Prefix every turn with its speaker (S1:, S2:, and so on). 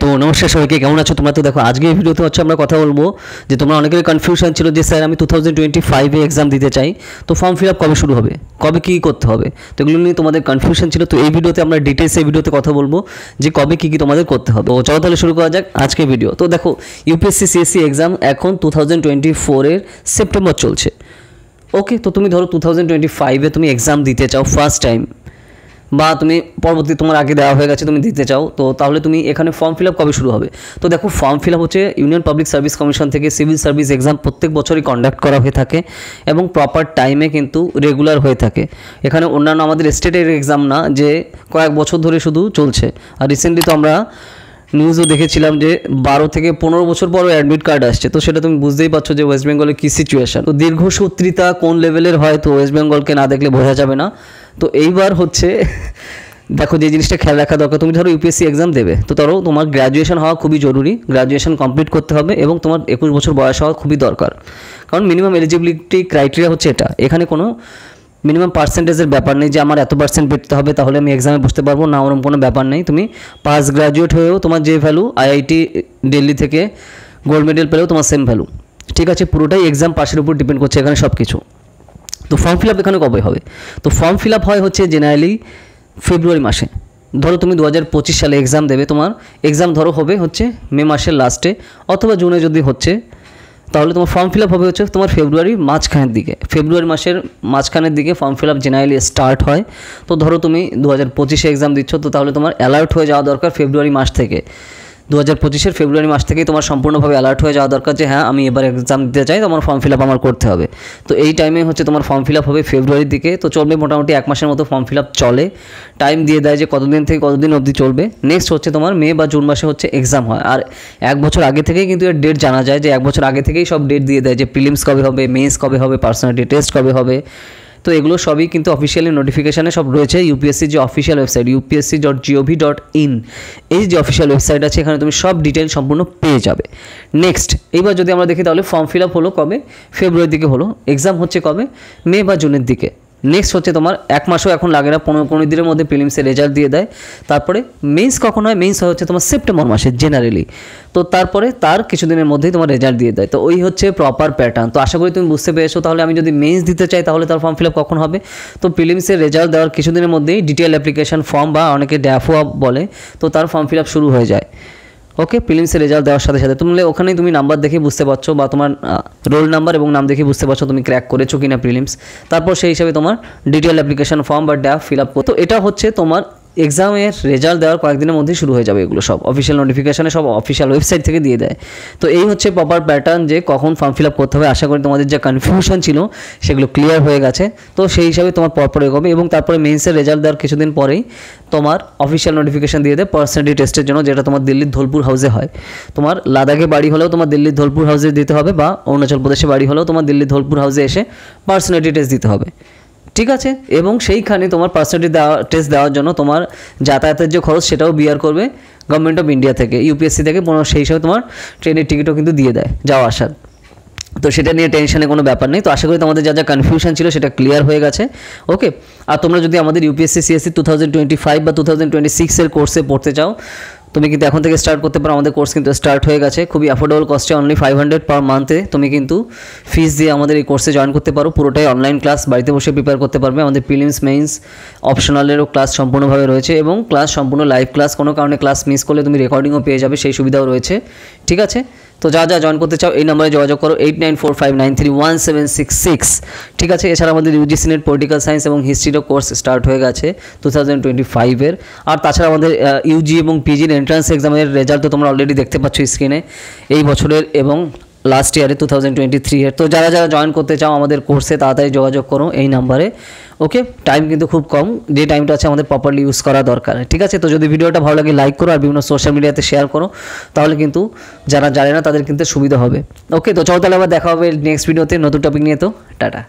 S1: তো নমস্কার সবাইকে, কেমন আছো তোমরা? তো দেখো আজকে এই ভিডিওতে হচ্ছে আমরা কথা বলবো যে তোমরা অনেকেরই কনফিউশন ছিল যে স্যার আমি 2025-এ এক্সাম দিতে চাই, তো ফর্ম ফিল আপ কবে শুরু হবে, কবে কী করতে হবে, তো এগুলো নিয়ে তোমাদের কনফিউশন ছিল। তো এই ভিডিওতে আমরা ডিটেলস এই ভিডিওতে কথা বলবো যে কবে কী তোমাদের করতে হবে। তো চলো তাহলে শুরু করা যাক আজকের ভিডিও। তো দেখো ইউপিএসসি সিএসসি এক্সাম এখন 2024-এর সেপ্টেম্বর চলছে। ওকে, তো তুমি ধরো 2025-এ তুমি এক্সাম দিতে চাও ফার্স্ট টাইম, বা তুমি পরবর্তী তোমার আগে দেওয়া হয়ে গেছে তুমি দিতে চাও, তো তাহলে তুমি এখানে ফর্ম ফিল আপ কবে শুরু হবে? তো দেখো ফর্ম ফিল আপ হচ্ছে ইউনিয়ন পাবলিক সার্ভিস কমিশন থেকে সিভিল সার্ভিস এক্সাম প্রত্যেক বছরই কন্ডাক্ট করা হয়ে থাকে এবং প্রপার টাইমে কিন্তু রেগুলার হয়ে থাকে। এখানে অন্যান্য আমাদের স্টেটের এক্সাম না যে কয়েক বছর ধরে শুধু চলছে। আর রিসেন্টলি তো আমরা নিউজও দেখেছিলাম যে 12 থেকে 15 বছর পরও অ্যাডমিট কার্ড আসছে, তো সেটা তুমি বুঝতেই পারছো যে ওয়েস্ট বেঙ্গলের কী সিচুয়েশান। তো দীর্ঘসূত্রিতা কোন লেভেলের হয় তো ওয়েস্ট বেঙ্গলকে না দেখলে বোঝা যাবে না। তো এইবার হচ্ছে দেখো যে জিনিসটা খেয়াল রাখা দরকার, তুমি ধরো ইউপিএসসি এক্সাম দেবে, তো ধরো তোমার গ্র্যাজুয়েশন হওয়া খুবই জরুরি, গ্র্যাজুয়েশন কমপ্লিট করতে হবে এবং তোমার 21 বছর বয়স হওয়া খুবই দরকার। কারণ মিনিমাম এলিজিবিলিটি ক্রাইটেরিয়া হচ্ছে এটা, এখানে কোনো মিনিমাম পার্সেন্টেজের ব্যাপার নেই যে আমার এত পার্সেন্ট পেতে হবে তাহলে আমি এক্সামে বসতে পারবো না, ওরকম কোনো ব্যাপার নেই। তুমি পাস গ্র্যাজুয়েট হয়েও তোমার যে ভ্যালু, আইআইটি দিল্লি থেকে গোল্ড মেডেল পেলেও তোমার সেম ভ্যালু, ঠিক আছে? পুরোটাই এক্সাম পাসের উপর ডিপেন্ড করছে এখানে সব কিছু। তো ফর্ম ফিল আপ এখানে কবে হবে? তো ফর্ম ফিল আপ হয় হচ্ছে জেনারেলি ফেব্রুয়ারি মাসে। ধরো তুমি 2025 সালে এক্সাম দেবে, তোমার এক্সাম ধরো হবে হচ্ছে মে মাসের লাস্টে অথবা জুনে যদি হচ্ছে, তাহলে তোমার ফর্ম ফিল আপ হবে হচ্ছে তোমার ফেব্রুয়ারির মাঝখানের দিকে, ফেব্রুয়ারি মাসের মাঝখানের দিকে form fill up generally start হয়। তো ধরো তুমি 2025-এ এক্সাম দিচ্ছ, তো তাহলে তোমার অ্যালার্ট হয়ে যাওয়া দরকার ফেব্রুয়ারি মাস থেকে। 2025-এর ফেব্রুয়ারি মাস থেকেই তোমার সম্পূর্ণভাবে অ্যালার্ট হয়ে যাওয়া দরকার যে হ্যাঁ আমি এবার এক্সাম দিতে চাই, তোমার ফর্ম ফিল আপ আমার করতে হবে। তো এই টাইমে হচ্ছে তোমার ফর্ম ফিল আপ হবে ফেব্রুয়ারির দিকে, তো চলবে মোটামুটি 1 মাসের মতো ফর্ম ফিল আপ চলে। টাইম দিয়ে দেয় যে কতদিন থেকে কতদিন অবধি চলবে। নেক্সট হচ্ছে তোমার মে বা জুন মাসে হচ্ছে এক্সাম হয়। আর 1 বছর আগে থেকেই কিন্তু এর ডেট জানা যায়, যে 1 বছর আগে থেকেই সব ডেট দিয়ে দেয় যে প্রিলিমস কবে হবে, মেন্স কবে হবে, পার্সোনালিটি টেস্ট কবে হবে। তো এগুলো সবই কিন্তু অফিসিয়ালি নোটিফিকেশানে সব রয়েছে। ইউপিএসসি যে অফিসিয়াল ওয়েবসাইট upsc.gov.in, এই যে অফিসিয়াল ওয়েবসাইট আছে এখানে তুমি সব ডিটেল সম্পূর্ণ পেয়ে যাবে। নেক্সট এইবার যদি আমরা দেখি তাহলে ফর্ম ফিল আপ হলো কবে? ফেব্রুয়ারির দিকে হলো। এক্সাম হচ্ছে কবে? মে বা জুনের দিকে। নেক্সট হচ্ছে তোমার 1 মাসও এখন লাগে না, 15 দিনের মধ্যে প্রিলিমসের রেজাল্ট দিয়ে দেয়। তারপরে মেন্স কখন হয়? মেন্স হচ্ছে তোমার সেপ্টেম্বর মাসে জেনারেলি। তো তারপরে তার কিছুদিনের মধ্যেই তোমার রেজাল্ট দিয়ে দেয়। তো ওই হচ্ছে প্রপার প্যাটার্ন। তো আশা করি তুমি বুঝতে পেরেছো। তাহলে আমি যদি মেন্স দিতে চাই তাহলে তার ফর্ম ফিল আপ কখন হবে? তো প্রিলিমসের রেজাল্ট দেওয়ার কিছুদিনের মধ্যেই ডিটেল অ্যাপ্লিকেশন ফর্ম বা অনেকে ড্যাফো বলে, তো তার ফর্ম ফিল আপ শুরু হয়ে যায়। ওকে, প্রিলিমসের রেজাল্ট দেওয়ার সাথে সাথে তুমি ওখানেই তুমি নাম্বার দেখে বুঝতে পারছো, বা তোমার রোল নাম্বার এবং নাম দেখে বুঝতে পারছো তুমি ক্র্যাক করেছো কিনা প্রিলিমস। তারপর সেই হিসাবে তোমার ডিটেল অ্যাপ্লিকেশন ফর্ম বা ড্যাফ ফিল আপ করো। তো এটা হচ্ছে তোমার এক্সামের রেজাল্ট দেওয়ার কয়েকদিনের মধ্যেই শুরু হয়ে যাবে। এগুলো সব অফিসিয়াল নোটিফিকেশানে সব অফিসিয়াল ওয়েবসাইট থেকে দিয়ে দেয়। তো এই হচ্ছে প্রপার প্যাটার্ন যে কখন ফর্ম ফিল আপ করতে হবে। আশা করি তোমাদের যে কনফিউশন ছিল সেগুলো ক্লিয়ার হয়ে গেছে। তো সেই হিসাবে তোমার পরপর এগোবে এবং তারপরে মেন্সের রেজাল্ট দেওয়ার কিছুদিন পরেই তোমার অফিসিয়াল নোটিফিকেশান দিয়ে দেয় পার্সোনালিটি টেস্টের জন্য, যেটা তোমার দিল্লির ধোলপুর হাউসে হয়। তোমার লাদাখে বাড়ি হলেও তোমার দিল্লির ধোলপুর হাউসে দিতে হবে, বা অরুণাচল প্রদেশে বাড়ি হলেও তোমার দিল্লির ধোলপুর হাউসে এসে পার্সোনালিটি টেস্ট দিতে হবে, ঠিক আছে? এবং সেইখানে তোমার পার্সোনালিটি টেস্ট দেওয়ার জন্য তোমার যাতায়াতের যে খরচ সেটাও বিয়ার করবে গভর্নমেন্ট অফ ইন্ডিয়া থেকে, ইউপিএসসি থেকে। সেই হিসাবে তোমার ট্রেনের টিকিটও কিন্তু দিয়ে দেয় যাওয়া আসার। তো সেটা নিয়ে টেনশনের কোনো ব্যাপার নেই। তো আশা করি তোমাদের যা যা কনফিউশন ছিল সেটা ক্লিয়ার হয়ে গেছে। ওকে, আর তোমরা যদি আমাদের ইউপিএসসি সিএসসি 2025 বা 2026-এর কোর্সে পড়তে চাও, তুমি কিন্তু এখন থেকে স্টার্ট করতে পারো। আমাদের কোর্স কিন্তু স্টার্ট হয়ে গেছে খুবই অ্যাফোর্ডেবল কস্টে, অনলি 500 পার মান্থে তুমি কিন্তু ফিস দিয়ে আমাদের এই কোর্সে জয়েন করতে পারো। পুরোটাই অনলাইন ক্লাস, বাড়িতে বসে প্রিপেয়ার করতে পারবে। আমাদের প্রিলিমস মেইনস অপশনালেরও ক্লাস সম্পূর্ণভাবে রয়েছে এবং ক্লাস সম্পূর্ণ লাইভ ক্লাস, কোনো কারণে ক্লাস মিস করলে তুমি রেকর্ডিংও পেয়ে যাবে, সেই সুবিধাও রয়েছে, ঠিক আছে? তো যা যা জয়েন করতে চাও এই নম্বরে যোগাযোগ করো 8945931766, ঠিক আছে? এছাড়া আমাদের ইউজিসি নেট পলিটিক্যাল সায়েন্স এবং হিস্ট্রিরও কোর্স স্টার্ট হয়ে গেছে 2025-এর। আর তাছাড়া আমাদের ইউজি এবং পিজির এন্ট্রান্স এক্সামের রেজাল্ট তো তোমরা অলরেডি দেখতে পাচ্ছ স্ক্রিনে, এই বছরের এবং লাস্ট ইয়ারে 2023-এর। তো যারা যারা জয়েন করতে চাও আমাদের কোর্সে তাড়াতাড়ি যোগাযোগ করো এই নাম্বারে। ওকে, টাইম কিন্তু খুব কম, যে টাইমটা আছে আমাদের প্রপারলি ইউজ করা দরকার, ঠিক আছে? তো যদি ভিডিওটা ভালো লাগে লাইক করো আর বিভিন্ন সোশ্যাল মিডিয়াতে শেয়ার করো, তাহলে কিন্তু যারা জানে না তাদের কিন্তু সুবিধা হবে। ওকে, তো চলো তাহলে আবার দেখা হবে নেক্সট ভিডিওতে নতুন টপিক নিয়ে। তো টাটা।